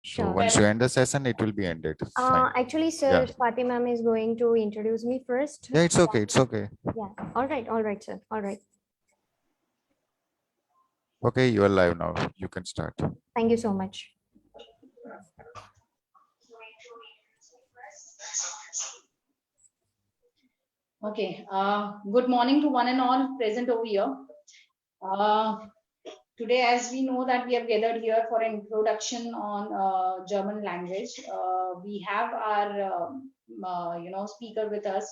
So Sure. once you end the session, it will be ended. Fine. Actually, Yeah. sir, Swati ma'am is going to introduce me first. Yeah, it's okay. It's okay. Yeah. All right, sir. All right. Okay, you are live now. You can start. Thank you so much. Okay. Good morning to one and all present over here. Uh, Today, as we know that we have gathered here for an introduction on German language, we have our speaker with us,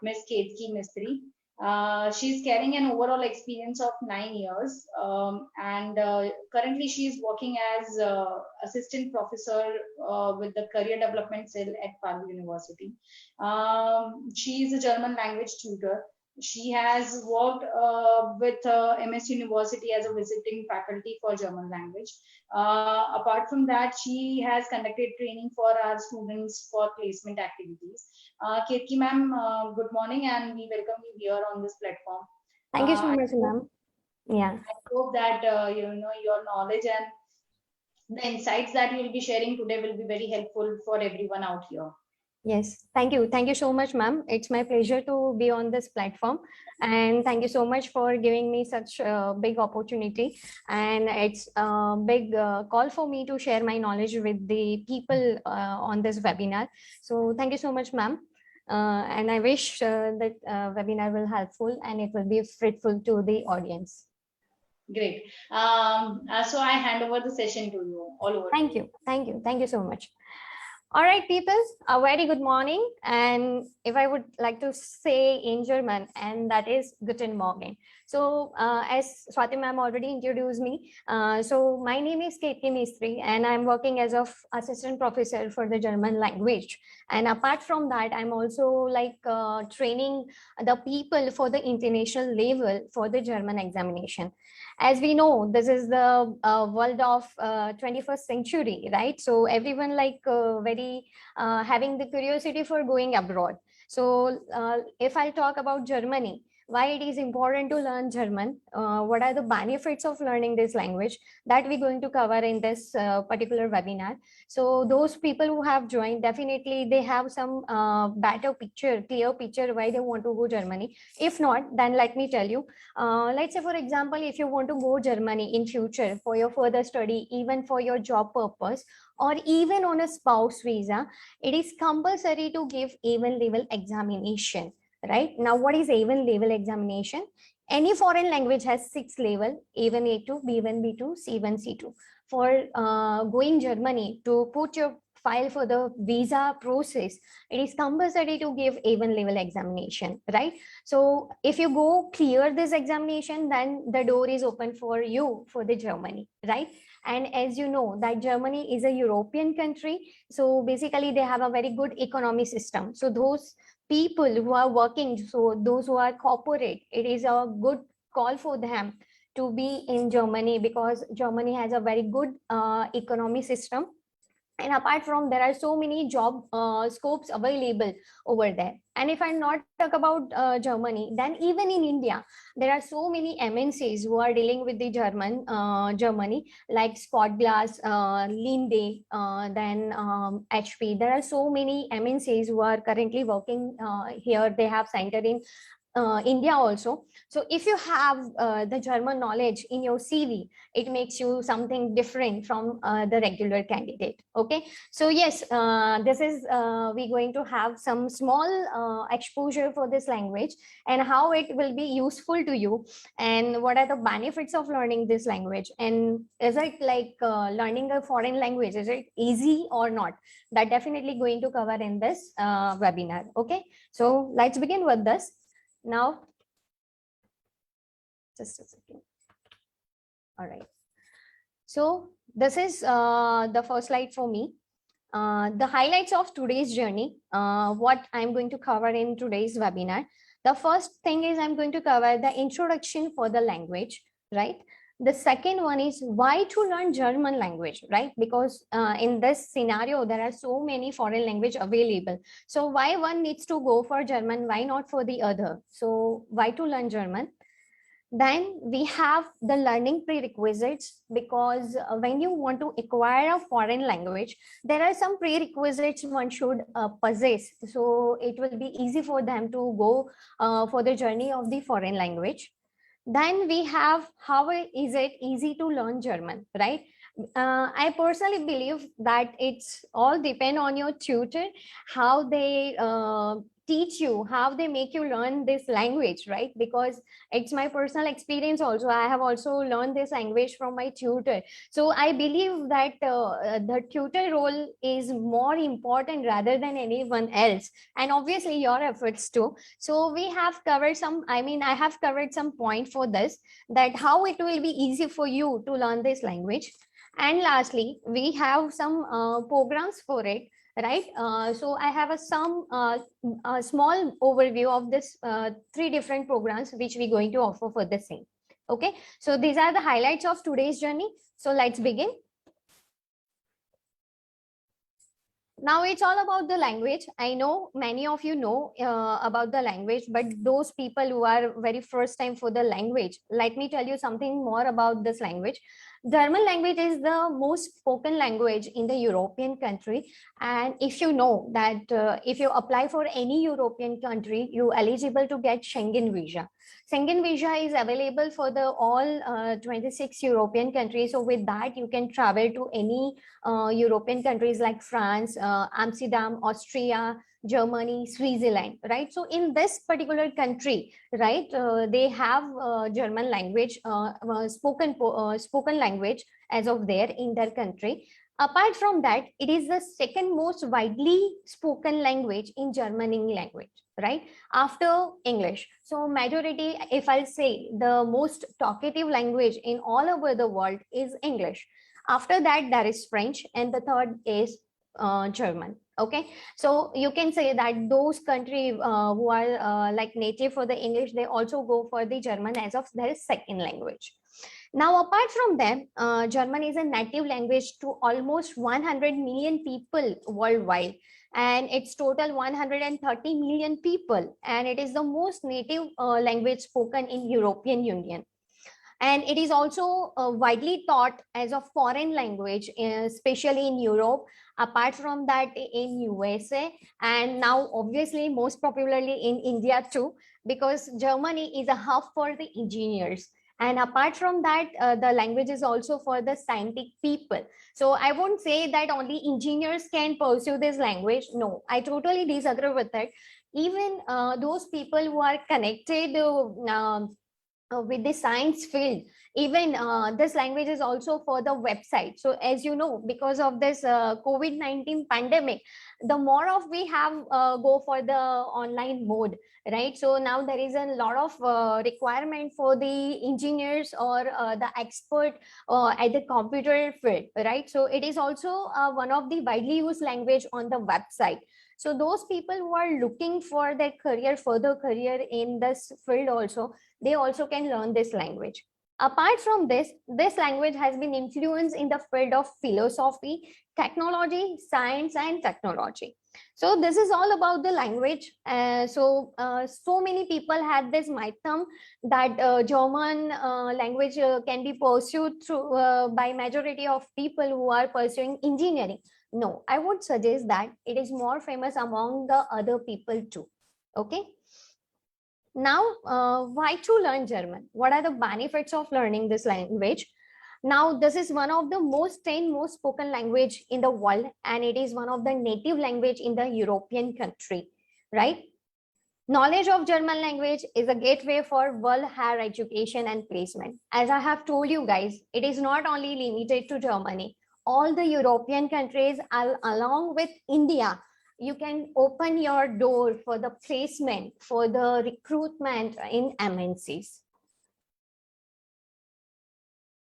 Miss Ketki Mistry. She's carrying an overall experience of 9 years, and currently she is working as assistant professor with the career development cell at Palu University. She is a German language tutor. She has worked with MS University as a visiting faculty for German language. Apart from that, she has conducted training for our students for placement activities. Ketki ma'am, good morning, and we welcome you here on this platform. Thank you so I much, hope, ma'am. Yeah. I hope that your knowledge and the insights that you will be sharing today will be very helpful for everyone out here. Yes. Thank you. Thank you so much, ma'am. It's my pleasure to be on this platform. And thank you so much for giving me such a big opportunity. And it's a big call for me to share my knowledge with the people on this webinar. So thank you so much, ma'am. And I wish that webinar will helpful and it will be fruitful to the audience. Great. So I hand over the session to you. All over. Thank you. Thank you. Thank you so much. All right, people, a very good morning. And if I would like to say in German, and that is Guten Morgen. So as Swati ma'am already introduced me, so my name is Ketki Mistry, and I'm working as of assistant professor for the German language. And apart from that, I'm also like training the people for the international level for the German examination. As we know, this is the world of 21st century, right? So everyone like very having the curiosity for going abroad. So if I talk about Germany, why it is important to learn German, what are the benefits of learning this language, that we're going to cover in this particular webinar. So those people who have joined, definitely they have some better picture, clear picture why they want to go Germany. If not, then let me tell you, let's say for example, if you want to go Germany in future for your further study, even for your job purpose, or even on a spouse visa, it is compulsory to give A1 level examination. Right now, what is A1 level examination? Any foreign language has 6 level: A1, A2, B1, B2, C1, C2. For going Germany, to put your file for the visa process, it is compulsory to give A1 level examination, right? So if you go clear this examination, then the door is open for you for the Germany, right? And as you know that Germany is a European country, so basically they have a very good economy system. So those people who are working, so those who are corporate, it is a good call for them to be in Germany, because Germany has a very good economy system. And apart from, there are so many job scopes available over there. And if I not talk about Germany, then even in India there are so many MNCs who are dealing with the Germany, like Scott Glass, Linde, then HP. There are so many MNCs who are currently working here. They have center in India also. So if you have the German knowledge in your CV, it makes you something different from the regular candidate. Okay, so yes, this is we going to have some small exposure for this language and how it will be useful to you, and what are the benefits of learning this language, and is it like learning a foreign language, is it easy or not? That definitely going to cover in this webinar. Okay, so let's begin with this now. Just a second. All right. So this is the first slide for me. The highlights of today's journey, what I'm going to cover in today's webinar. The first thing is I'm going to cover the introduction for the language, right? The second one is why to learn German language, right? Because in this scenario, there are so many foreign language available. So why one needs to go for German, why not for the other? So why to learn German? Then we have the learning prerequisites, because when you want to acquire a foreign language, there are some prerequisites one should possess. So it will be easy for them to go for the journey of the foreign language. Then we have, how is it easy to learn German, right? I personally believe that it's all depend on your tutor, how they teach you, how they make you learn this language, right? Because it's my personal experience also. I have also learned this language from my tutor. So I believe that the tutor role is more important rather than anyone else, and obviously your efforts too. So we have covered some, I have covered some point for this, that how it will be easy for you to learn this language. And lastly, we have some programs for it, right? So I have a small overview of this three different programs which we're going to offer for the same. Okay, so these are the highlights of today's journey. So let's begin. Now it's all about the language. I know many of you know about the language, but those people who are very first time for the language, let me tell you something more about this language. German language is the most spoken language in the European country. And if you know that if you apply for any European country, you eligible to get Schengen visa. Schengen visa is available for the all 26 European countries. So with that, you can travel to any European countries like France, Amsterdam, Austria, Germany, Switzerland, right? So in this particular country, right, they have German language, spoken language as of there in their country. Apart from that, it is the second most widely spoken language in German language, right, after English. So majority, if I'll say, the most talkative language in all over the world is English. After that, there is French, and the third is German. Okay, so you can say that those countries who are like native for the English, they also go for the German as of their second language. Now, apart from them, German is a native language to almost 100 million people worldwide, and it's total 130 million people, and it is the most native language spoken in European Union. And it is also widely taught as a foreign language, especially in Europe, apart from that in USA, and now obviously most popularly in India too, because Germany is a hub for the engineers. And apart from that, the language is also for the scientific people. So I won't say that only engineers can pursue this language. No, I totally disagree with it. Even those people who are connected with the science field, even this language is also for the website. So as you know, because of this COVID-19 pandemic, the more of we have go for the online mode, right? So now there is a lot of requirement for the engineers or the expert at the computer field, right? So it is also one of the widely used language on the website. So those people who are looking for their career, further career in this field also, they also can learn this language. Apart from this, this language has been influenced in the field of philosophy, technology, science, and technology. So this is all about the language. So many people had this myth that German language can be pursued through by majority of people who are pursuing engineering. No, I would suggest that it is more famous among the other people too. Okay. Now, why to learn German? What are the benefits of learning this language? Now, this is one of the most spoken language in the world, and it is one of the native language in the European country, right? Knowledge of German language is a gateway for world higher education and placement. As I have told you guys, it is not only limited to Germany. All the European countries, along with India, you can open your door for the placement, for the recruitment in MNCs.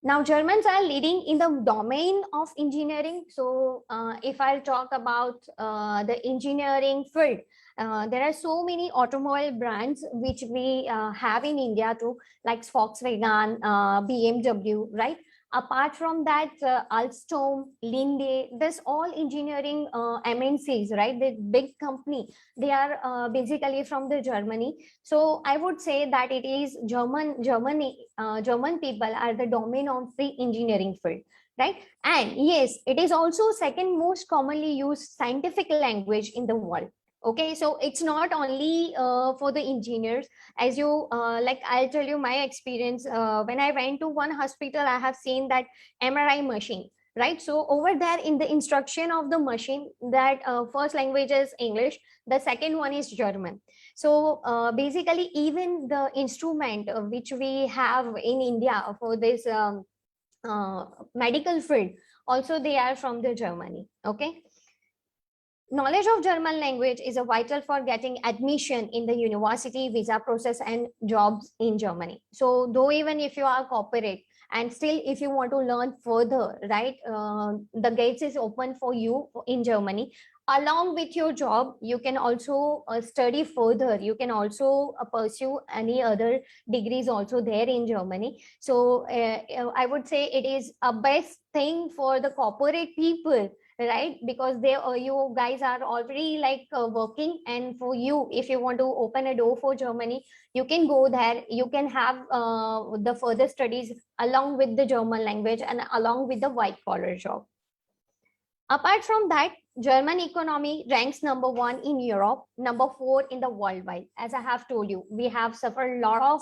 Now, Germans are leading in the domain of engineering. So if I'll talk about the engineering field, there are so many automobile brands which we have in India too, like Volkswagen, BMW, right? Apart from that, Alstom, Linde, this all engineering MNCs, right? The big company, they are basically from the Germany. So I would say that it is German people are the domain of the engineering field, right? And yes, it is also second most commonly used scientific language in the world. Okay, so it's not only for the engineers. As you like, I'll tell you my experience. When I went to one hospital, I have seen that MRI machine, right? So over there in the instruction of the machine, that first language is English, the second one is German. So basically, even the instrument which we have in India for this medical field, also they are from the Germany. Okay, knowledge of German language is a vital for getting admission in the university, visa process, and jobs in Germany. So though even if you are corporate, and still if you want to learn further, right, the gates is open for you in Germany. Along with your job, you can also study further. You can also pursue any other degrees also there in Germany. So I would say it is a best thing for the corporate people, right? Because they you guys are already like working, and for you, if you want to open a door for Germany, you can go there. You can have the further studies along with the German language and along with the white collar job. Apart from that, German economy ranks number 1 in Europe, number 4 in the worldwide. As I have told you, we have suffered a lot of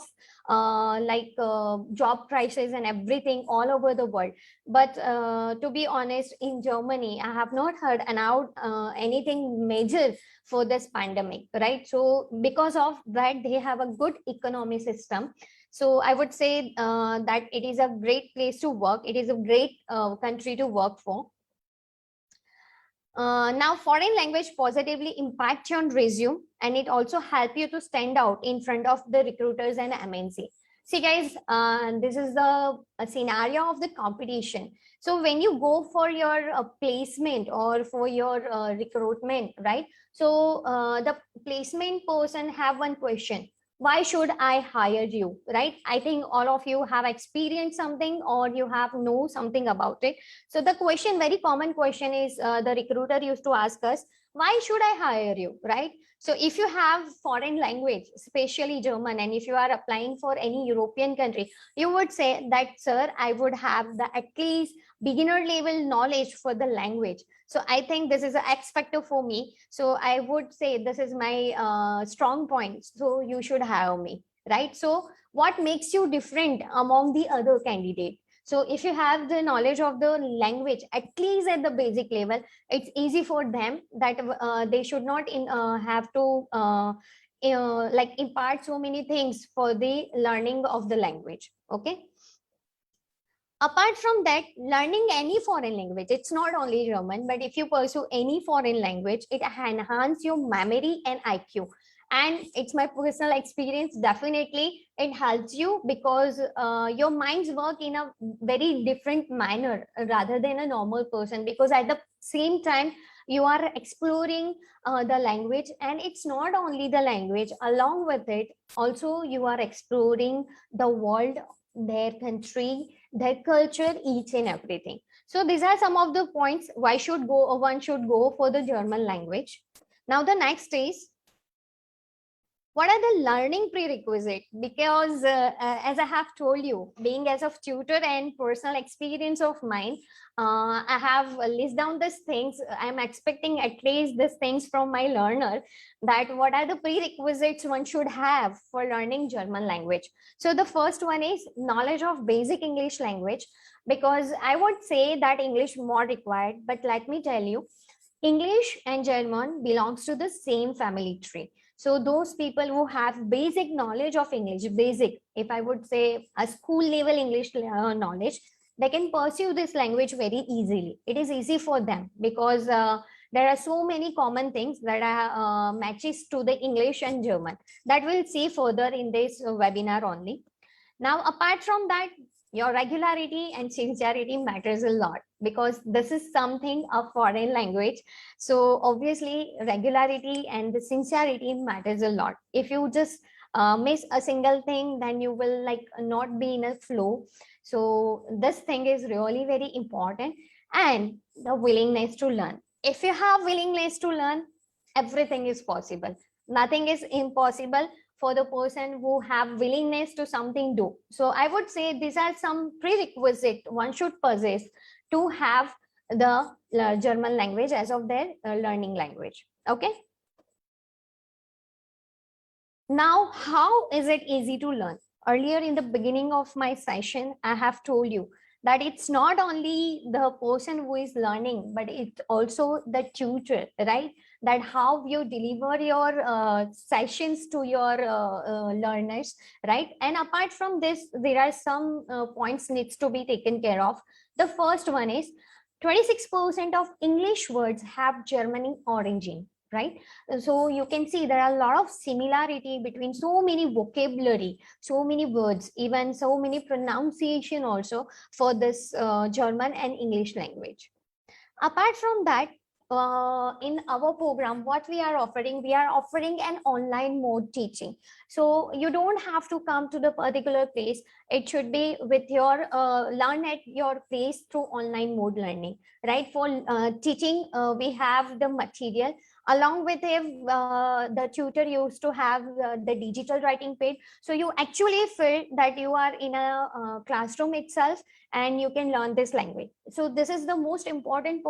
job crisis and everything all over the world. But to be honest, in Germany, I have not heard about anything major for this pandemic, right? So because of that, they have a good economy system. So I would say that it is a great place to work. It is a great country to work for. Now, foreign language positively impact your resume, and it also help you to stand out in front of the recruiters and MNC. See guys, this is the scenario of the competition. So when you go for your placement or for your recruitment, right? So the placement person have one question: why should I hire you, right? I think all of you have experienced something or you have know something about it. So the question, very common question is the recruiter used to ask us, why should I hire you, right? So if you have foreign language, especially German, and if you are applying for any European country, you would say that, sir, I would have the at least beginner level knowledge for the language. So I think this is an X factor for me. So I would say this is my strong point. So you should hire me, right? So what makes you different among the other candidate? So if you have the knowledge of the language, at least at the basic level, it's easy for them that they should not have to like impart so many things for the learning of the language. Okay. Apart from that, learning any foreign language, it's not only German, but if you pursue any foreign language, it enhances your memory and IQ. And it's my personal experience, definitely it helps you because your minds work in a very different manner rather than a normal person, because at the same time you are exploring the language, and it's not only the language, along with it also you are exploring the world, their country, their culture, each and everything. So these are some of the points why should go or one should go for the German language. Now the next is, what are the learning prerequisites? Because as I have told you, being as a tutor and personal experience of mine, I have list down these things. I'm expecting at least these things from my learner, that what are the prerequisites one should have for learning German language. So the first one is knowledge of basic English language, because I would say that English more required, but let me tell you, English and German belongs to the same family tree. So those people who have basic knowledge of English, basic, if I would say a school level English knowledge, they can pursue this language very easily. It is easy for them because there are so many common things that are matches to the English and German that we'll see further in this webinar only. Now, apart from that, your regularity and sincerity matters a lot, because this is something a foreign language. So obviously regularity and the sincerity matters a lot. If you just miss a single thing, then you will like not be in a flow. So this thing is really very important. And the willingness to learn. If you have willingness to learn, everything is possible. Nothing is impossible for the person who have willingness to something do. So I would say these are some prerequisite one should possess to have the German language as of their learning language. Okay. Now, how is it easy to learn? Earlier in the beginning of my session, I have told you that it's not only the person who is learning, but it's also the tutor, right? That how you deliver your sessions to your learners, right? And apart from this, there are some points needs to be taken care of. The first one is 26% of English words have German origin, right? So you can see there are a lot of similarity between so many vocabulary, so many words, even so many pronunciation also for this German and English language. Apart from that, in our program, what we are offering an online mode teaching. So you don't have to come to the particular place. It should be with your learn at your place through online mode learning, right? For teaching, we have the material. Along with it, the tutor used to have the digital writing pad. So you actually feel that you are in a classroom itself, and you can learn this language. So this is the most important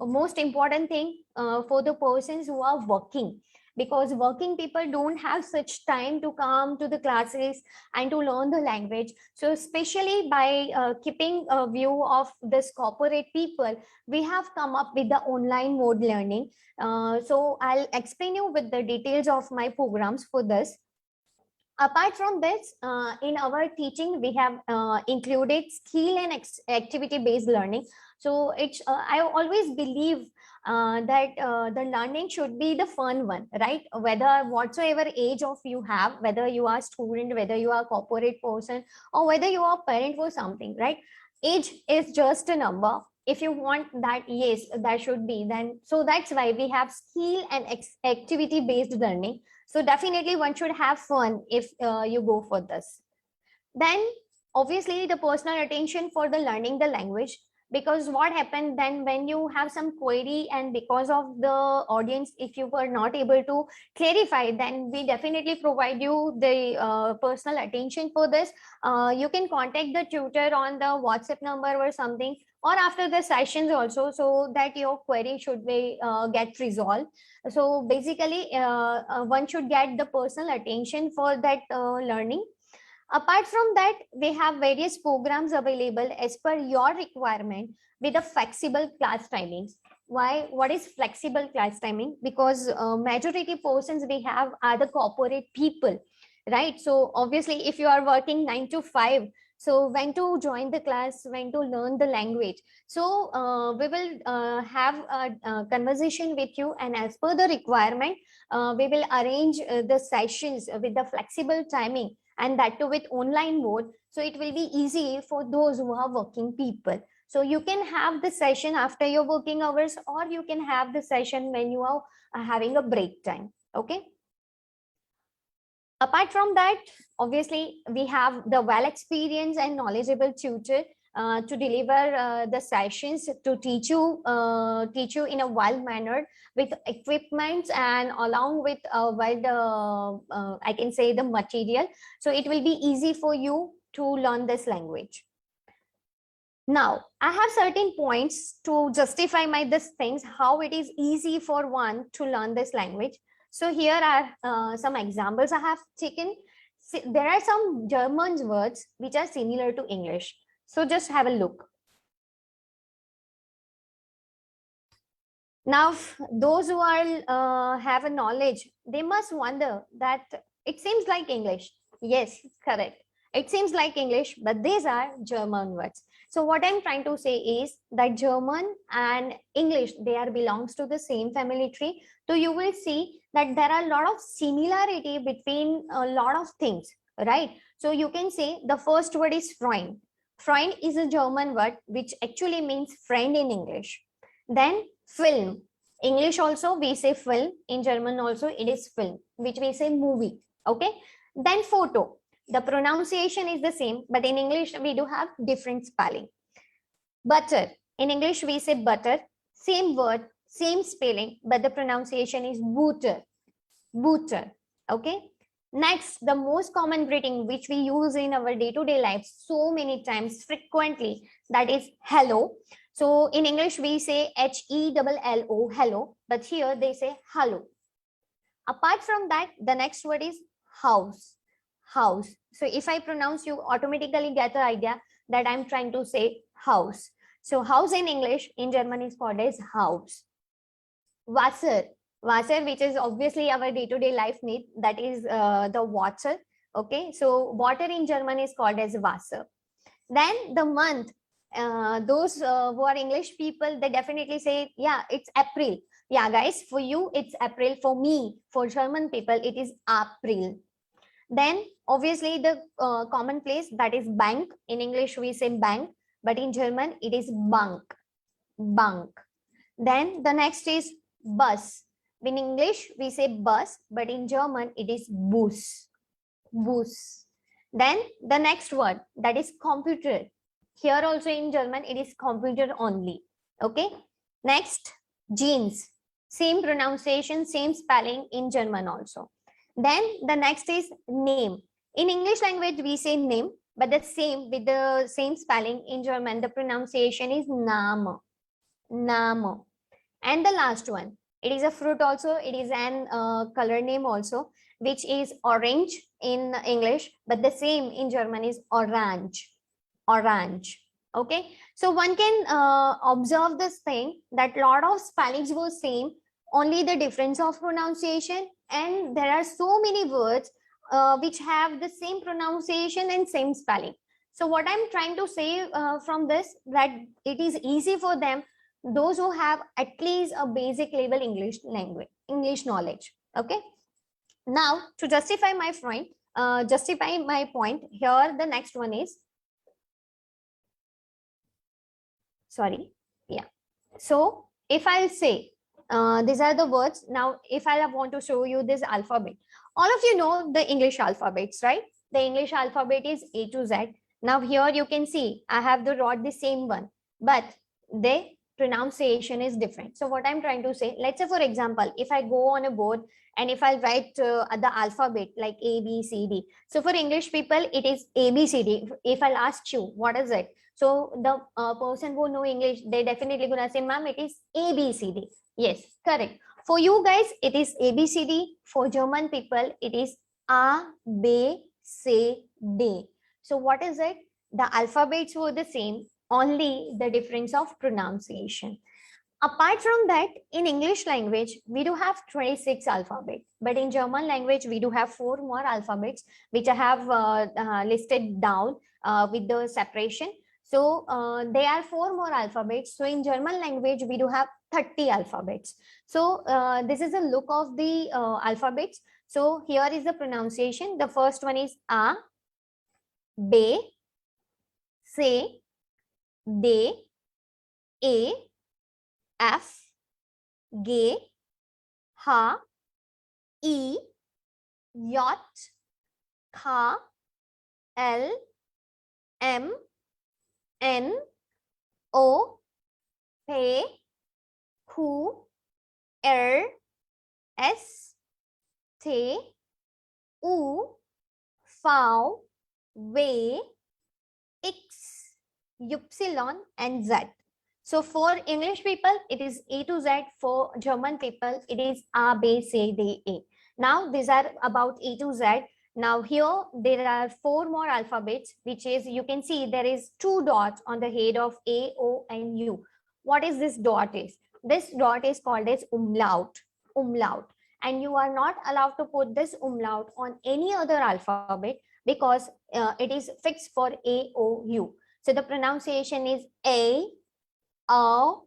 most important thing for the persons who are working, because working people don't have such time to come to the classes and to learn the language. So especially by keeping a view of this corporate people, we have come up with the online mode learning. So I'll explain you with the details of my programs for this. Apart from this, in our teaching, we have included skill and activity based learning. So it's I always believe that the learning should be the fun one, right? Whether whatsoever age of you have, whether you are student, whether you are corporate person, or whether you are parent for something, right? Age is just a number. If you want that, yes, that should be then. So that's why we have skill and activity based learning. So definitely one should have fun if you go for this. Then obviously the personal attention for the learning the language, because what happened then when you have some query and because of the audience, if you were not able to clarify, then we definitely provide you the personal attention for this. You can contact the tutor on the WhatsApp number or something, or after the sessions also, so that your query should be get resolved. So basically one should get the personal attention for that learning. Apart from that, we have various programs available as per your requirement with a flexible class timings. Why? What is flexible class timing? Because majority persons we have are the corporate people, right? So obviously, if you are working 9 to 5, so when to join the class, when to learn the language. So we will have a conversation with you, and as per the requirement, we will arrange the sessions with the flexible timing, and that too with online mode. So it will be easy for those who are working people. So you can have the session after your working hours, or you can have the session when you are having a break time. Okay. Apart from that, obviously we have the well experienced and knowledgeable tutor to deliver the sessions to teach you in a well manner with equipment and along with I can say the material. So it will be easy for you to learn this language. Now I have certain points to justify my these things, how it is easy for one to learn this language. So here are some examples I have taken. There are some German words which are similar to English. So just have a look. Now, those who are have a knowledge, they must wonder that it seems like English. Yes, correct. It seems like English, but these are German words. So what I'm trying to say is that German and English, they are belongs to the same family tree. So you will see that there are a lot of similarity between a lot of things, right? So you can say the first word is Freund. Freund is a German word which actually means friend in English. Then film. English also we say film. In German also it is film, which we say movie. Okay. Then photo. The pronunciation is the same, but in English we do have different spelling. Butter. In English we say butter, same word, same spelling, but the pronunciation is booter. Booter. Okay. Next, the most common greeting which we use in our day-to-day life so many times frequently, that is hello. So in English we say HELLO, hello, but here they say hello. Apart from that, the next word is house. House. So if I pronounce, you automatically get the idea that I'm trying to say house. So house in English, in German is called as house. Wasser. Wasser, which is obviously our day-to-day life need, that is the water. Okay, so water in German is called as Wasser. Then the month, those who are English people, they definitely say, yeah, it's April. Yeah, guys, for you, it's April. For me, for German people, it is April. Then obviously the commonplace, that is bank. In English, we say bank, but in German, it is Bank. Bank. Then the next is bus. In English, we say bus, but in German, it is Bus. Bus. Then the next word, that is computer. Here also in German, it is computer only. Okay. Next, jeans. Same pronunciation, same spelling in German also. Then the next is name. In English language, we say name, but the same with the same spelling in German, the pronunciation is Name. Name. And the last one, it is a fruit also, it is an color name also, which is orange in English, but the same in German is orange. Orange. Okay, so one can observe this thing that lot of spellings were same, only the difference of pronunciation, and there are so many words which have the same pronunciation and same spelling. So what I'm trying to say from this, that it is easy for them, those who have at least a basic level English language, English knowledge. Okay. Now to justify my point, here the next one is, sorry, yeah. So if I'll say these are the words. Now if I want to show you this alphabet, all of you know the English alphabets, right? The English alphabet is A to Z. Now here you can see I have wrote the same one, but the pronunciation is different. So what I'm trying to say, let's say for example, if I go on a board and if I write the alphabet like A, B, C, D. So for English people, it is A, B, C, D. If I'll ask you, what is it? So the person who know English, they definitely gonna say, ma'am, it is A, B, C, D. Yes, correct. For you guys, it is A, B, C, D. For German people, it is A, B, C, D. So what is it? The alphabets were the same, only the difference of pronunciation. Apart from that, in English language, we do have 26 alphabets, but in German language, we do have 4 more alphabets, which I have listed down with the separation. So there are 4 more alphabets. So in German language, we do have 30 alphabets. So this is a look of the alphabets. So here is the pronunciation. The first one is A, B, C, D, A, F, G, H, E, J, K, L, M, N, O, P, Q, R, S, T, U, V, W, X, Y, and Z. So for English people, it is A to Z. For German people, it is A, B, C, D, E. Now these are about A to Z. Now here there are 4 more alphabets, which is, you can see there is 2 dots on the head of A, O, and U. What is this dot is? This dot is called as umlaut. Umlaut. And you are not allowed to put this umlaut on any other alphabet because it is fixed for A, O, U. So the pronunciation is A, O,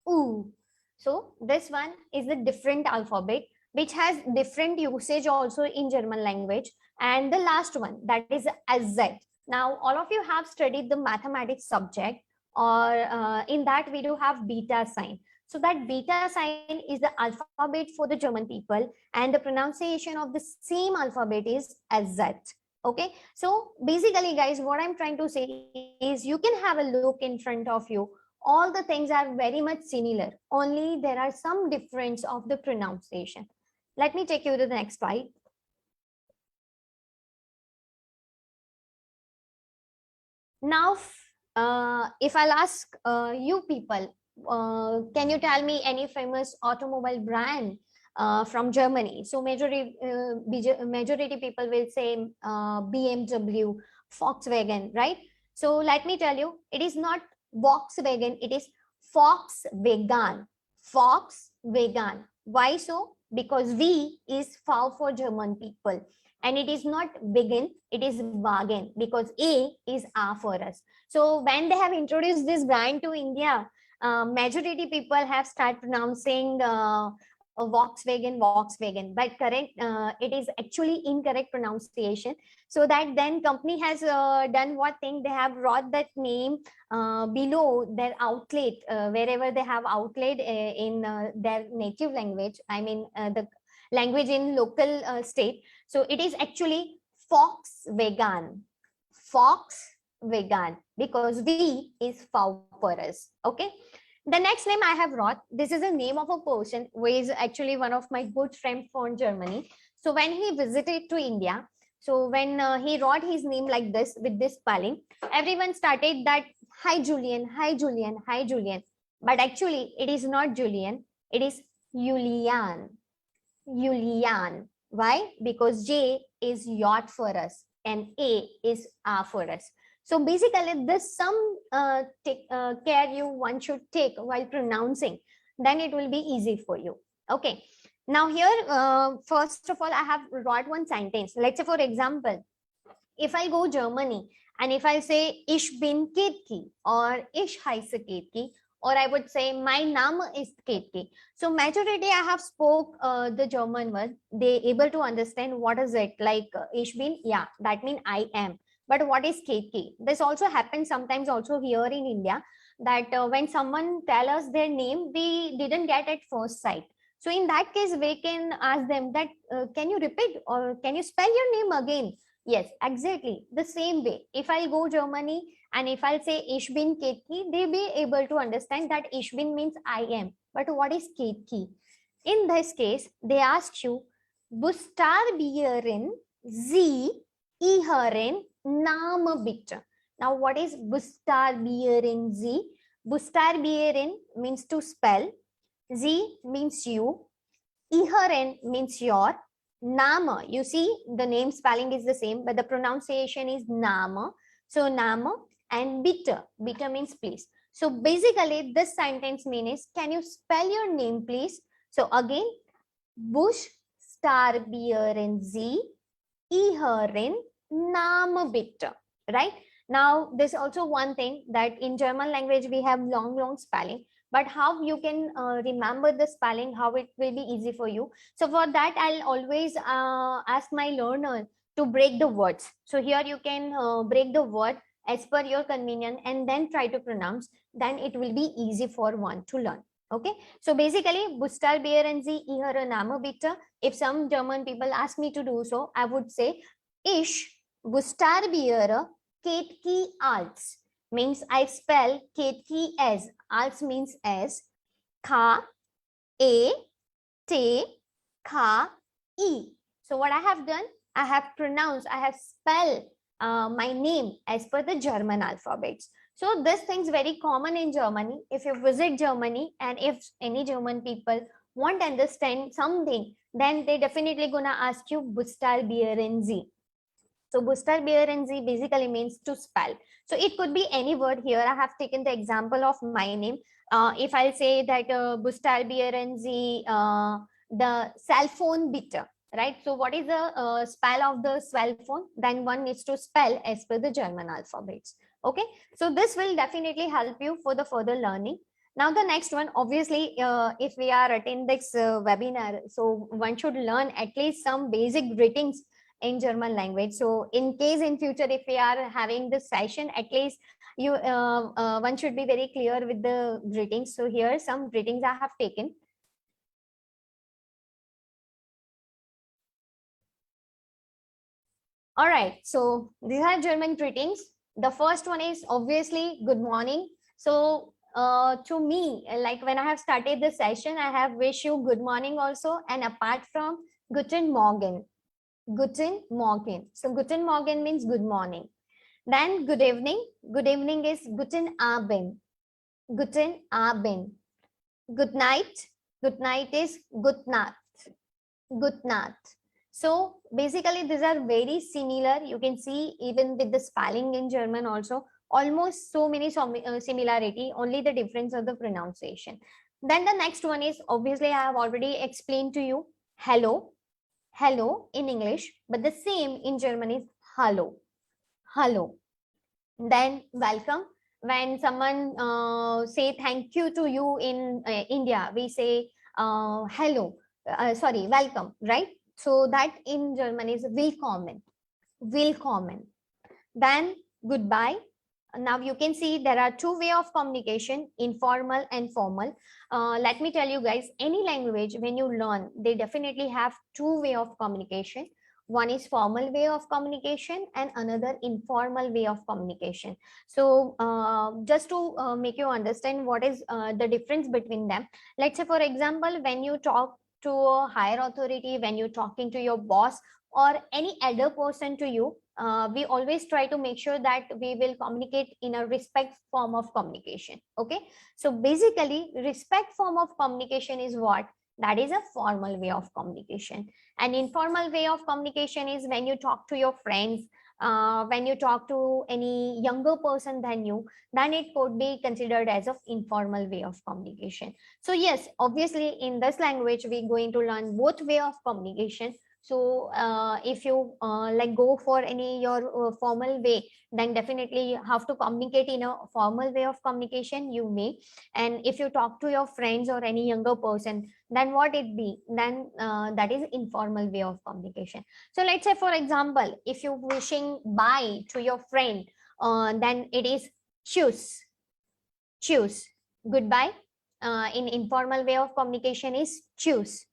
U. So this one is a different alphabet which has different usage also in German language. And the last one, that is SZ. Now all of you have studied the mathematics subject. or in that we do have beta sign. So that beta sign is the alphabet for the German people, and the pronunciation of the same alphabet is Z. Okay, so basically guys, what I'm trying to say is you can have a look in front of you. All the things are very much similar, only there are some difference of the pronunciation. Let me take you to the next slide. Now, if I'll ask you people, can you tell me any famous automobile brand from Germany? So majority people will say BMW, Volkswagen, right? So let me tell you, it is not Volkswagen, it is Volkswagen. Volkswagen. Why so? Because V is for German people, and it is not vegan, it is wagon, because A is A for us. So when they have introduced this brand to India, majority people have started pronouncing Volkswagen, but correct, it is actually incorrect pronunciation. So that then company has done what thing, they have wrote that name below their outlet, wherever they have outlet in their native language, I mean the language in local state. So it is actually Volkswagen. Volkswagen, because V is for us. Okay. The next name I have wrote, this is a name of a person who is actually one of my good friends from Germany. So when he visited to India, so when he wrote his name like this with this spelling, everyone started that, hi Julian, hi Julian, hi Julian. But actually it is not Julian, it is Julian. Julian. Why? Because J is yacht for us and A is A for us. So basically this some care you one should take while pronouncing, then it will be easy for you. Okay. Now here, first of all, I have wrote one sentence. Let's say for example, if I go Germany and if I say ich bin Ketki or ich heiße Ketki, or I would say my Name is Ketki. So majority I have spoke the German word. They able to understand what is it like ich bin. Yeah, that means I am. But what is Ketki? This also happens sometimes also here in India, that when someone tell us their name, we didn't get at first sight. So in that case, we can ask them that can you repeat or can you spell your name again? Yes, exactly the same way. If I'll go Germany and if I'll say Ich bin Ketki, they be able to understand that Ich bin means I am. But what is Ketki? In this case, they ask you, Buchstabieren Sie Ihren Namen bitte. Now, what is Buchstabieren Sie? Buchstabieren means to spell. Sie means you. Ihren means your. Nama, you see the name spelling is the same, but the pronunciation is Nama. So Nama and bitte. Bitte means please. So basically this sentence means, can you spell your name please? So again, Buchstabieren Sie Ihren Namen bitte. Right? Now there's also one thing that in German language we have long spelling. But how you can remember the spelling, how it will be easy for you. So for that, I'll always ask my learner to break the words. So here you can break the word as per your convenience and then try to pronounce. Then it will be easy for one to learn. Okay. So basically, Buchstabieren Sie Ihre Name bitte. If some German people ask me to do so, I would say, Ich buchstabiere Ketki als. Means I spell Ketki as. Als means as. Ka, A, T, Ka, E. So what I have done, I have pronounced, I have spelled my name as per the German alphabets. So this thing's very common in Germany. If you visit Germany and if any German people want to understand something, then they definitely gonna ask you Buchstabieren Sie. So Buchstabieren Sie basically means to spell. So it could be any word. Here I have taken the example of my name. If I'll say that Buchstabieren Sie the cell phone bitte, right? So what is the spell of the cell phone? Then one needs to spell as per the German alphabets. Okay, so this will definitely help you for the further learning. Now the next one, obviously, if we are attending this webinar, so one should learn at least some basic greetings in German language. So in case in future, if we are having this session, at least one should be very clear with the greetings. So here some greetings I have taken. All right, so these are German greetings. The first one is obviously good morning. So to me, like when I have started the session, I have wish you good morning also. And apart from Guten Morgen, Guten Morgen. So Guten Morgen means good morning. Then good evening. Good evening is Guten Abend. Guten Abend. Good night. Good night is Good Nacht. Good Nacht. So basically these are very similar. You can see even with the spelling in German also, almost so many similarity, only the difference of the pronunciation. Then the next one is obviously I have already explained to you hello, hello in English, but the same in German is hello, hello. Then welcome. When someone say thank you to you in India, we say hello, sorry, welcome, right? So that in German is willkommen, willkommen. Then goodbye. Now you can see there are two way of communication, informal and formal. Let me tell you guys, any language when you learn, they definitely have two way of communication. One is formal way of communication and another informal way of communication. So just to make you understand what is the difference between them, let's say for example, when you talk to a higher authority, when you're talking to your boss or any other person to you, we always try to make sure that we will communicate in a respect form of communication. Okay, so basically respect form of communication is what? That is a formal way of communication. An informal way of communication is when you talk to your friends, when you talk to any younger person than you, then it could be considered as an informal way of communication. So yes, obviously in this language we're going to learn both way of communication. So if you like go for any your formal way, then definitely you have to communicate in a formal way of communication, you may. And if you talk to your friends or any younger person, then what it be? Then that is informal way of communication. So let's say for example, if you're wishing bye to your friend, then it is choose, choose. Goodbye in informal way of communication is choose.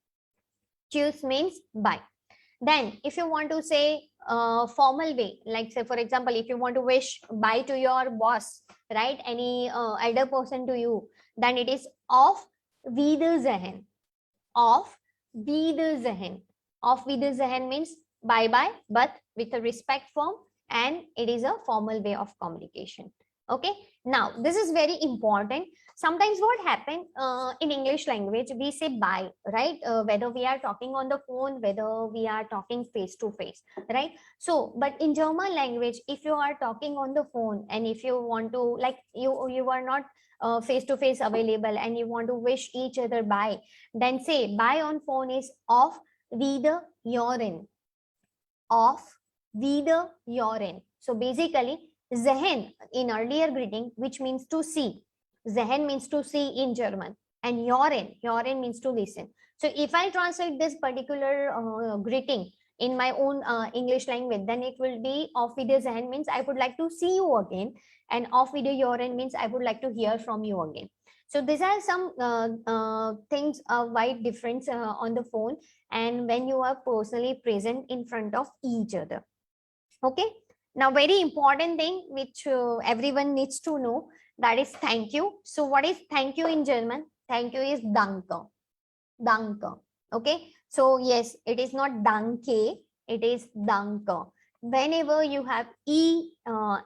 Choose means bye. Then if you want to say formal way, like say for example, if you want to wish bye to your boss, right, any elder person to you, then it is auf Wiedersehen. Auf Wiedersehen. Auf Wiedersehen means bye bye, but with a respect form, and it is a formal way of communication. Okay, now this is very important. Sometimes what happen in English language, we say bye, right? Whether we are talking on the phone, whether we are talking face to face, right? So but in German language, if you are talking on the phone and if you want to, like, you are not face to face available and you want to wish each other bye, then say bye on phone is auf Wiederhören. Auf Wiederhören. So basically Sehen in earlier greeting, which means to see. Sehen means to see in German, and Hören means to listen. So if I translate this particular greeting in my own English language, then it will be auf Wiedersehen means I would like to see you again, and auf Wiederhören means I would like to hear from you again. So these are some things, wide difference on the phone and when you are personally present in front of each other. Okay. Now, very important thing which everyone needs to know, that is thank you. So what is thank you in German? Thank you is danke. Danke. Okay. So yes, it is not danke, it is danke. Whenever you have e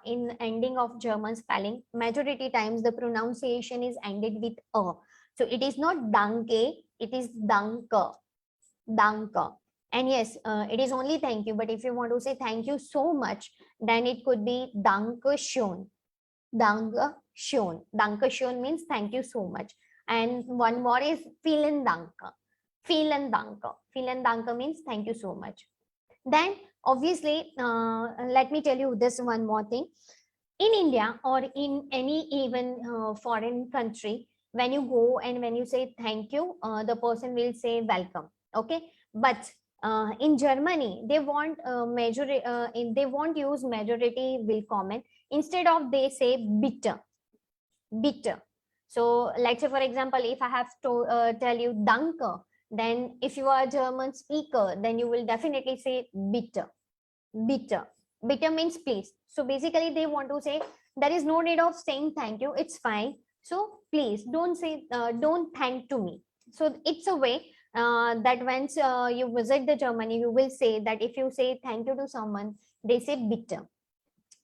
in ending of German spelling, majority times the pronunciation is ended with a. So it is not danke, it is danke. Danke. And yes, it is only thank you. But if you want to say thank you so much, then it could be danke schön. Danke schön. Danke schön means thank you so much. And one more is vielen Dank. Vielen Dank. Vielen Dank means thank you so much. Then obviously, let me tell you this one more thing. In India or in any even foreign country, when you go and when you say thank you, the person will say welcome. Okay. But In Germany, they want they won't use majority willkommen. Instead of they say bitte, bitte. So let's say for example, if I have to tell you danke, then if you are a German speaker, then you will definitely say bitte, bitte. Bitte means please. So basically, they want to say there is no need of saying thank you. It's fine. So please don't say don't thank to me. So it's a way that once you visit the Germany, you will say that if you say thank you to someone, they say bitte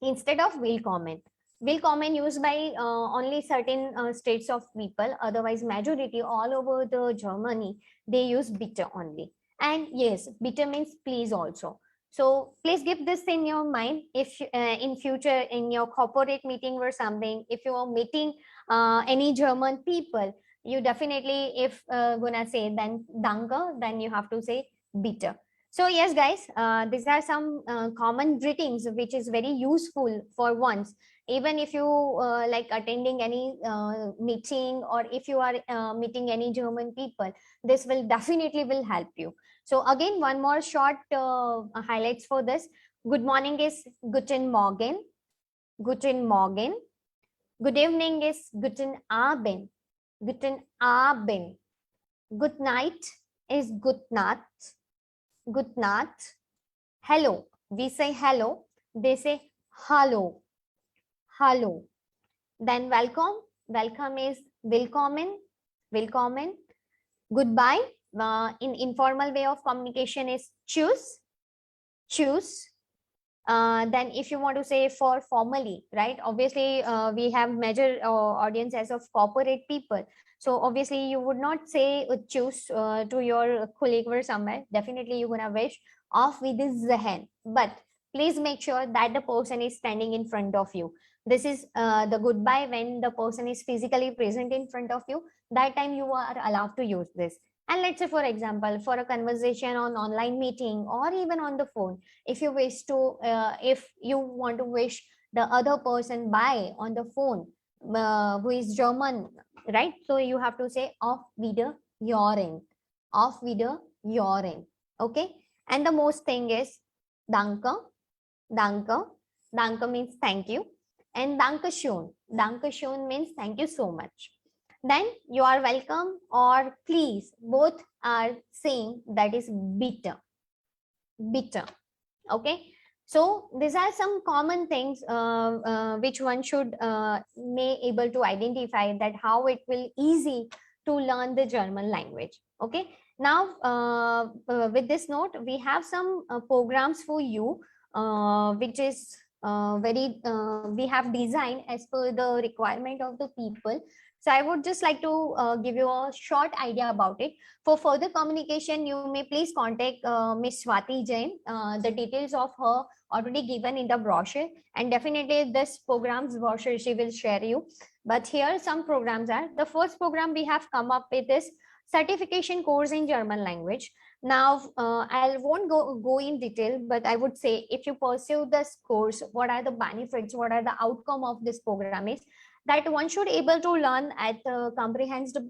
instead of willkommen. Willkommen used by only certain states of people. Otherwise, majority all over the Germany they use bitte only. And yes, bitte means please also. So please keep this in your mind. If in future in your corporate meeting or something, if you are meeting any German people, you definitely if gonna say then danke, then you have to say bitte. So yes, guys, these are some common greetings which is very useful for once. Even if you like attending any meeting or if you are meeting any German people, this will definitely will help you. So again, one more short highlights for this. Good morning is Guten Morgen. Guten Morgen. Good evening is Guten Abend. Guten Abend. Good night is Good Nacht. Good night. Hello. We say hello. They say hello. Hello. Then welcome. Welcome is willkommen. Willkommen. Goodbye. In informal way of communication is choose. Choose. Then if you want to say for formally, right? Obviously, we have major audience as of corporate people. So obviously, you would not say choose to your colleague or somewhere. Definitely, you're gonna wish off with the hand. But please make sure that the person is standing in front of you. This is the goodbye when the person is physically present in front of you. That time you are allowed to use this. And let's say, for example, for a conversation on online meeting or even on the phone, if you wish to if you want to wish the other person bye on the phone who is German, right? So you have to say auf Wiederhören, auf Wiederhören. Okay. And the most thing is danke. Danke. Danke means thank you, and danke schön. Danke schön means thank you so much. Then you are welcome or please, both are same, that is bitte. Bitte. Okay. So these are some common things which one should may able to identify that how it will easy to learn the German language. Okay. Now with this note, we have some programs for you which is we have designed as per the requirement of the people. So I would just like to give you a short idea about it. For further communication, you may please contact Miss Swati Jain. The details of her already given in the brochure, and definitely this program's brochure she will share you. But here some programs are. The first program we have come up with is certification course in German language. Now, I won't go in detail, but I would say if you pursue this course, what are the benefits, what are the outcome of this program is that one should able to learn at comprehensive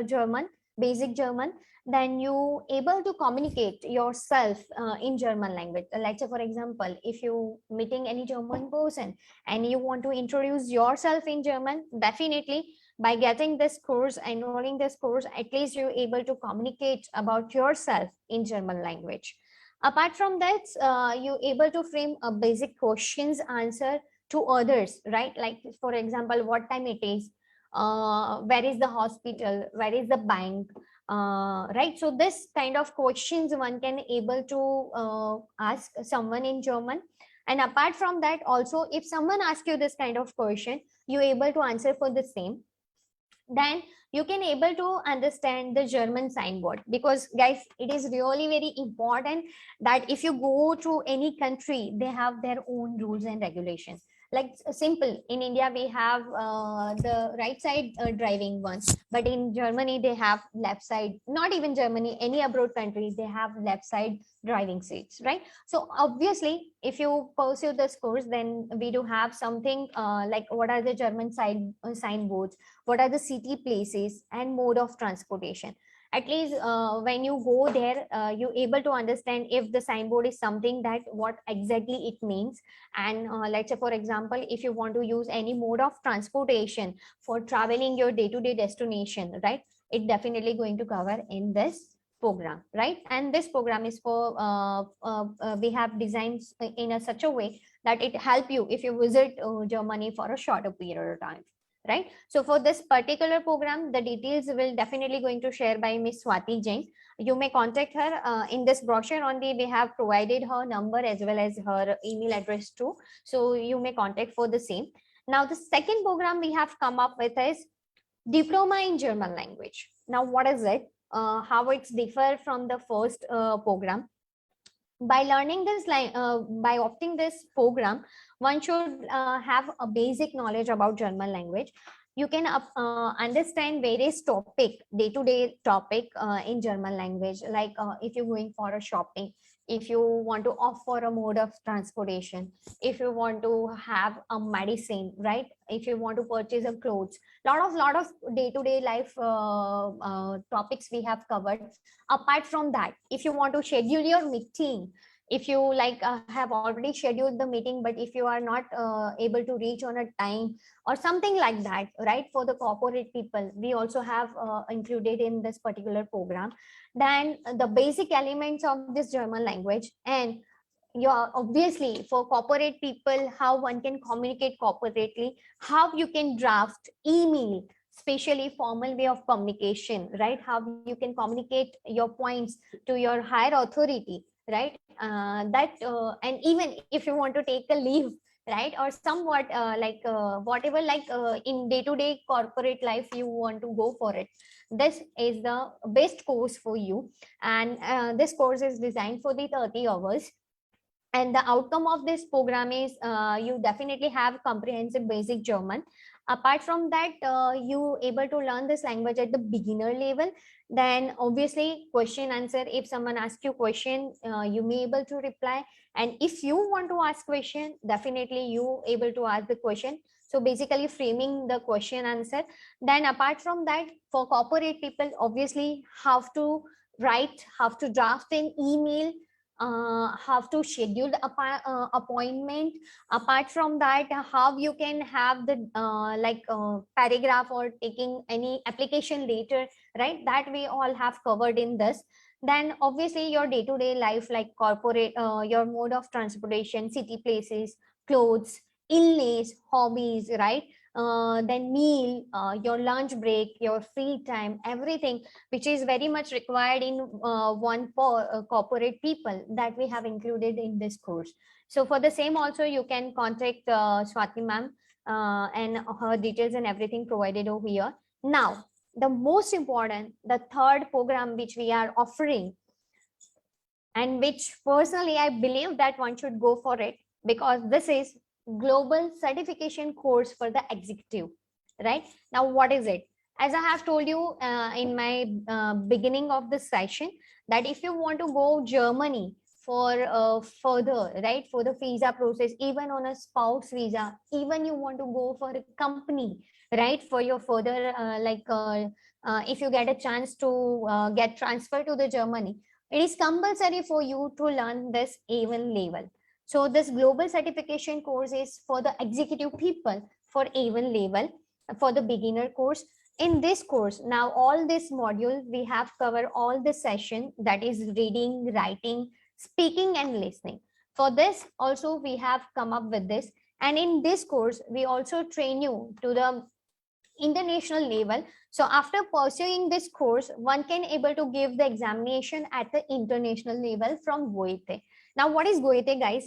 German, basic German, then you able to communicate yourself in German language. Let's say, for example, if you meeting any German person and you want to introduce yourself in German, definitely by getting this course, enrolling this course, at least you're able to communicate about yourself in German language. Apart from that, you able to frame a basic questions answer to others, right? Like for example, what time it is, where is the hospital, where is the bank, right? So this kind of questions one can able to ask someone in German. And apart from that, also if someone asks you this kind of question, you able to answer for the same. Then you can able to understand the German signboard, because guys, it is really very important that if you go to any country, they have their own rules and regulations. Like simple, in India we have the right side driving one, but in Germany they have left side. Not even Germany, any abroad country, they have left side driving seats, right? So obviously if you pursue this course, then we do have something like what are the German side signboards, what are the city places and mode of transportation. At least when you go there, you able to understand if the signboard is something that what exactly it means. And let's say for example, if you want to use any mode of transportation for traveling your day-to-day destination, right, it definitely going to cover in this program, right? And this program is for we have designed in a such a way that it help you if you visit Germany for a shorter period of time, right? So for this particular program, the details will definitely going to share by Miss Swati Jain. You may contact her in this brochure only. We have provided her number as well as her email address too, so you may contact for the same. Now the second program we have come up with is Diploma in German language. Now what is it? How it's differ from the first program? By learning this by opting this program, one should have a basic knowledge about German language. You can understand various topic, day-to-day topic in German language, like if you're going for a shopping, if you want to opt for a mode of transportation, if you want to have a medicine, right, if you want to purchase a clothes, lot of day-to-day life topics we have covered. Apart from that, if you want to schedule your meeting, if you like have already scheduled the meeting but if you are not able to reach on a time or something like that, right, for the corporate people we also have included in this particular program. Then the basic elements of this German language, and yeah, obviously for corporate people, how one can communicate corporately, how you can draft email, especially formal way of communication, right, how you can communicate your points to your higher authority, right, and even if you want to take a leave, right, or somewhat whatever, like in day-to-day corporate life you want to go for it, this is the best course for you. And this course is designed for the 30 hours, and the outcome of this program is you definitely have comprehensive basic German. Apart from that, you able to learn this language at the beginner level. Then obviously question answer, if someone asks you question, you may able to reply, and if you want to ask question, definitely you able to ask the question. So basically framing the question answer. Then apart from that, for corporate people, obviously have to write, have to draft an email, have to schedule the appointment. Apart from that, how you can have the paragraph or taking any application later, right, that we all have covered in this. Then obviously your day-to-day life, like corporate, your mode of transportation, city places, clothes, illness, hobbies, right, then meal, your lunch break, your free time, everything which is very much required in one for corporate people, that we have included in this course. So for the same also you can contact Swati ma'am, and her details and everything provided over here. Now the most important, the third program which we are offering, and which personally I believe that one should go for it, because this is global certification course for the executive, right? Now what is it? As I have told you in my beginning of this session, that if you want to go Germany for further, right, for the visa process, even on a spouse visa, even you want to go for a company, right, for your further if you get a chance to get transferred to the Germany, it is compulsory for you to learn this A1 level. So this global certification course is for the executive people for A1 level, for the beginner course. In this course, now all this module, we have covered all the session, that is reading, writing, speaking and listening. For this also we have come up with this. And in this course, we also train you to the international level. So after pursuing this course, one can able to give the examination at the international level from Goethe. Now what is Goethe, guys?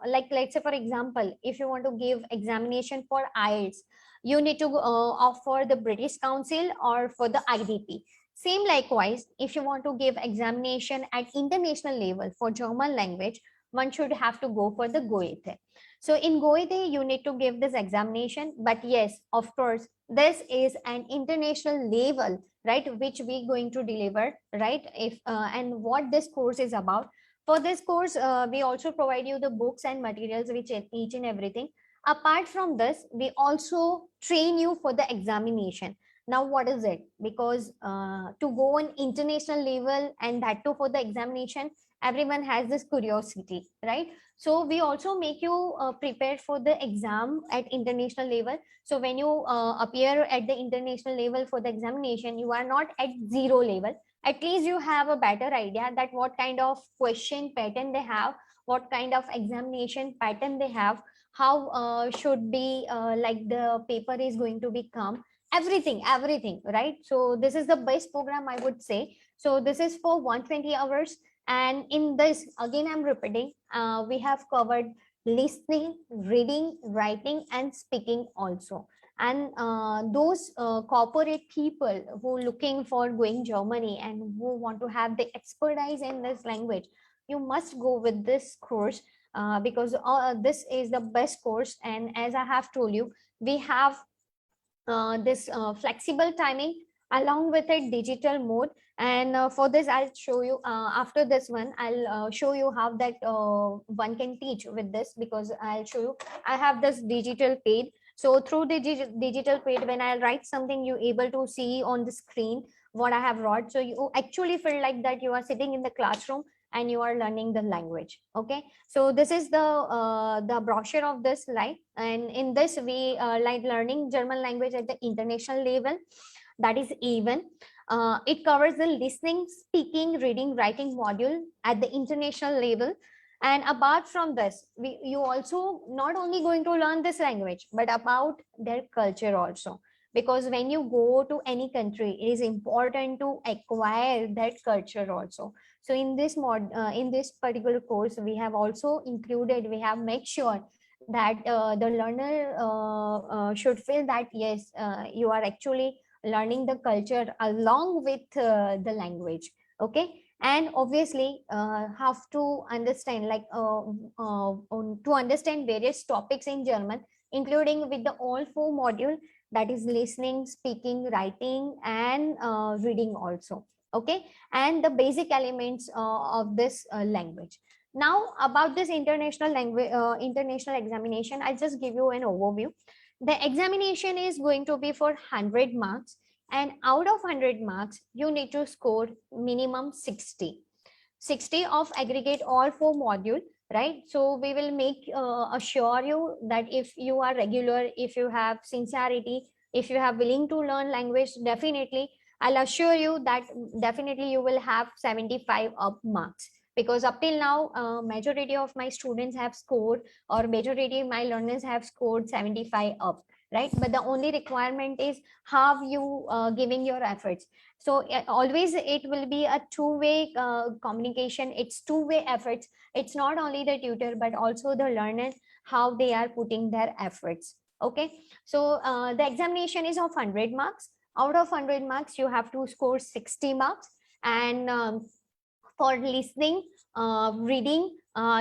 Like let's say for example, if you want to give examination for IELTS, you need to offer the British Council or for the IDP. Same likewise, if you want to give examination at international level for German language, one should have to go for the Goethe. So in Goethe, you need to give this examination. But yes, of course, this is an international level, right, which we going to deliver, right? If and what this course is about. For this course, we also provide you the books and materials, which each and everything. Apart from this, we also train you for the examination. Now what is it? Because to go on international level, and that too for the examination, everyone has this curiosity, right? So we also make you prepared for the exam at international level. So when you appear at the international level for the examination, you are not at zero level. At least you have a better idea that what kind of question pattern they have, what kind of examination pattern they have, how should be like the paper is going to become, everything, right? So this is the best program, I would say. So this is for 120 hours. And in this, again I'm repeating, we have covered listening, reading, writing, and speaking also. And those corporate people who looking for going Germany and who want to have the expertise in this language, you must go with this course, because this is the best course. And as I have told you, we have this flexible timing along with a digital mode. And for this I'll show you, after this one I'll show you how that one can teach with this, because I'll show you I have this digital page. So through the digital page, when I write something, you able to see on the screen what I have wrote, so you actually feel like that you are sitting in the classroom and you are learning the language. Okay, so this is the brochure of this slide. And in this we like learning German language at the international level, that is even. It covers the listening, speaking, reading, writing module at the international level. And apart from this, you also not only going to learn this language but about their culture also, because when you go to any country, it is important to acquire that culture also. So in this in this particular course, we have also included, we have made sure that the learner should feel that yes, you are actually learning the culture along with the language. Okay, and obviously have to understand like to understand various topics in German, including with the all four module, that is listening, speaking, writing, and reading also. Okay, and the basic elements of this language. Now about this international language, international examination, I'll just give you an overview. The examination is going to be for 100 marks, and out of 100 marks you need to score minimum 60 of aggregate all four module, right? So we will make assure you that if you are regular, if you have sincerity, if you have willing to learn language, definitely I'll assure you that definitely you will have 75 up marks. Because up till now majority of my students have scored, or majority of my learners have scored 75 up, right? But the only requirement is how you giving your efforts. So always it will be a two-way communication, it's two-way efforts. It's not only the tutor but also the learner, how they are putting their efforts. Okay, so the examination is of 100 marks. Out of 100 marks you have to score 60 marks. And for listening, reading,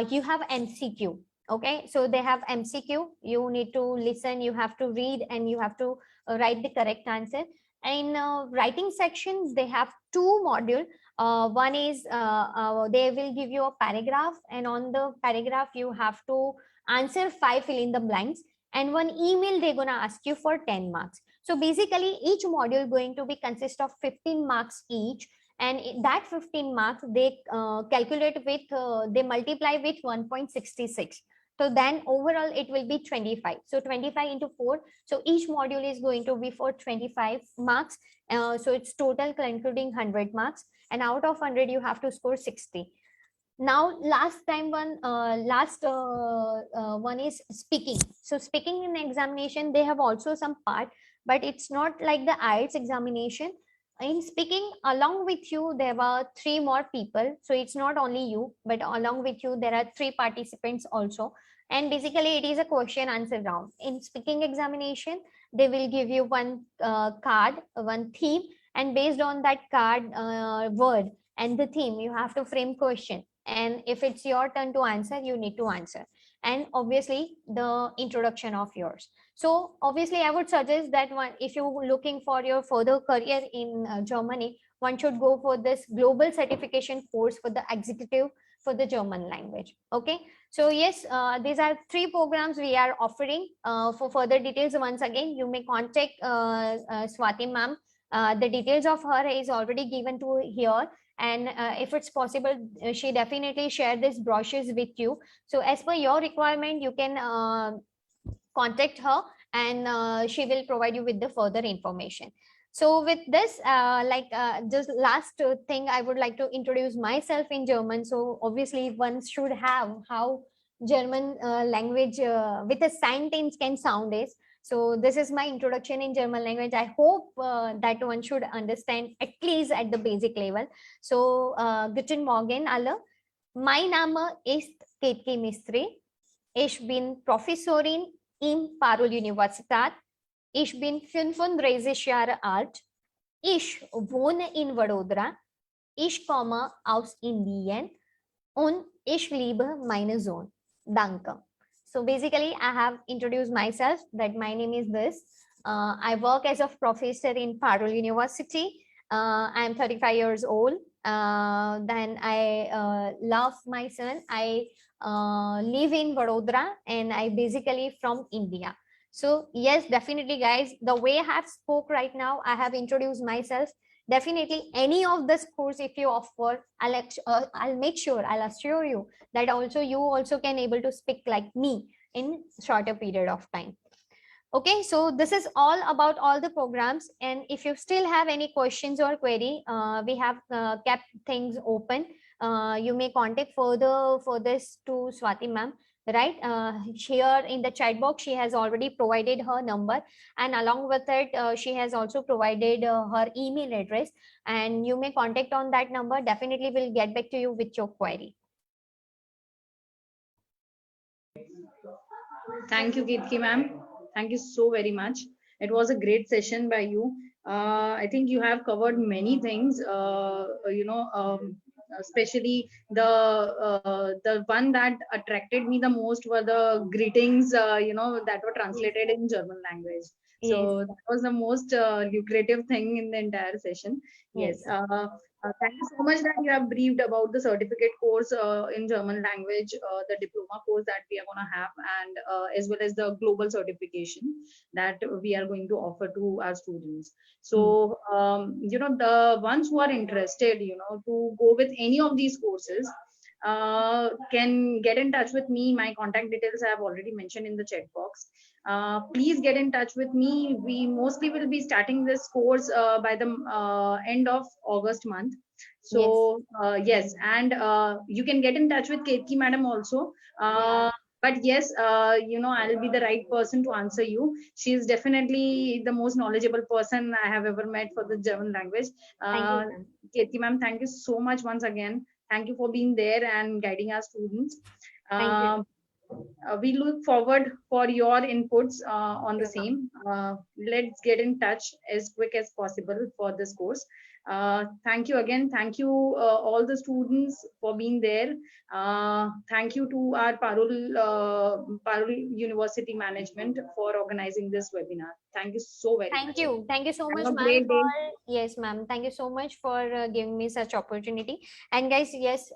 you have MCQ. Okay, so they have MCQ, you need to listen, you have to read, and you have to write the correct answer. In writing section they have two module. One is they will give you a paragraph, and on the paragraph you have to answer 5 fill in the blanks, and one email they're gonna ask you for 10 marks. So basically each module going to be consist of 15 marks each. And that 15 marks they calculate with they multiply with 1.66. So then overall it will be 25. So 25 into 4. So each module is going to be for 25 marks. So it's total including 100 marks. And out of 100 you have to score 60. Now last time one is speaking. So speaking in examination they have also some part, but it's not like the IELTS examination. In speaking, along with you there were 3 more people, so it's not only you, but along with you there are 3 participants also. And basically it is a question answer round. In speaking examination they will give you one card, one theme, and based on that card word and the theme you have to frame question, and if it's your turn to answer you need to answer. And obviously the introduction of yours. So obviously I would suggest that one, if you're looking for your further career in Germany, one should go for this global certification course for the executive for the German language. Okay, so yes, these are 3 programs we are offering. For further details, once again, you may contact Swati ma'am. The details of her is already given to here, and if it's possible, she definitely share these brochures with you. So as per your requirement, you can contact her, and she will provide you with the further information. So with this, just last thing, I would like to introduce myself in German. So obviously one should have how German language with a sentence can sound is. So this is my introduction in German language. I hope that one should understand at least at the basic level. So guten Morgen alle. Mein Name ist Ketki Mistry. Ich bin Professorin in Parol Universität. Ich bin 35 Jahre alt. Ich wohne in Vadodara. Ich komme aus Indien und ich liebe meine Sohn. Danke. So basically, I have introduced myself that my name is this. I work as a professor in Parol University. I am 35 years old. Then I love my son. I live in Vadodara, and I basically from India. So yes, definitely guys, the way I have spoke right now, I have introduced myself. Definitely any of this course if you offer, I'll make sure, I'll assure you that also you also can able to speak like me in shorter period of time. Okay, so this is all about all the programs, and if you still have any questions or query, we have kept things open. You may contact further for this to Swati ma'am, right? Here in the chat box she has already provided her number, and along with it she has also provided her email address, and you may contact on that number. Definitely will get back to you with your query. Thank you, Kirti ma'am. Thank you so very much. It was a great session by you. I think you have covered many things. Especially the one that attracted me the most were the greetings. That were translated in German language. Yes. So that was the most lucrative thing in the entire session. Yes. Yes. Thank you so much that you have briefed about the certificate course in German language, the diploma course that we are going to have, and as well as the global certification that we are going to offer to our students. So, the ones who are interested, to go with any of these courses, can get in touch with me. My contact details I have already mentioned in the chat box. Please get in touch with me. We mostly will be starting this course by the end of August month. So yes, and you can get in touch with Ketki madam also. But yes, I'll be the right person to answer you. She is definitely the most knowledgeable person I have ever met for the German language. Thank you, ma'am. Ketki ma'am, thank you so much once again. Thank you for being there and guiding our students. Thank you. We look forward for your inputs on the Sure, same. Let's get in touch as quick as possible for this course. Thank you again. Thank you all the students for being there. Thank you to our Parul University management for organizing this webinar. Thank you so very Thank much. you. Thank you so much, Have a ma'am, great day. yes, ma'am. Thank you so much for giving me such opportunity. And guys, yes,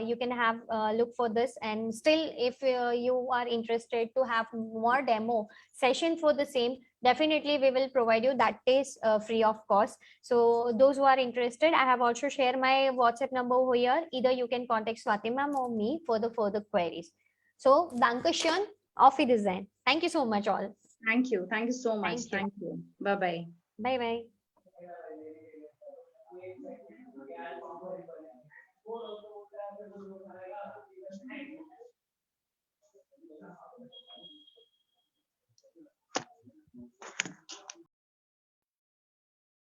you can have look for this. And still, if you are interested to have more demo session for the same, definitely we will provide you. That is free of cost. So those who are interested, I have also shared my WhatsApp number over here. Either you can contact Swati ma'am or me for the further queries. So, Dankeschön, auf Wiedersehen. Thank you so much, all. Thank you. Thank you so much. Thank you. Thank you. Bye-bye. Bye bye.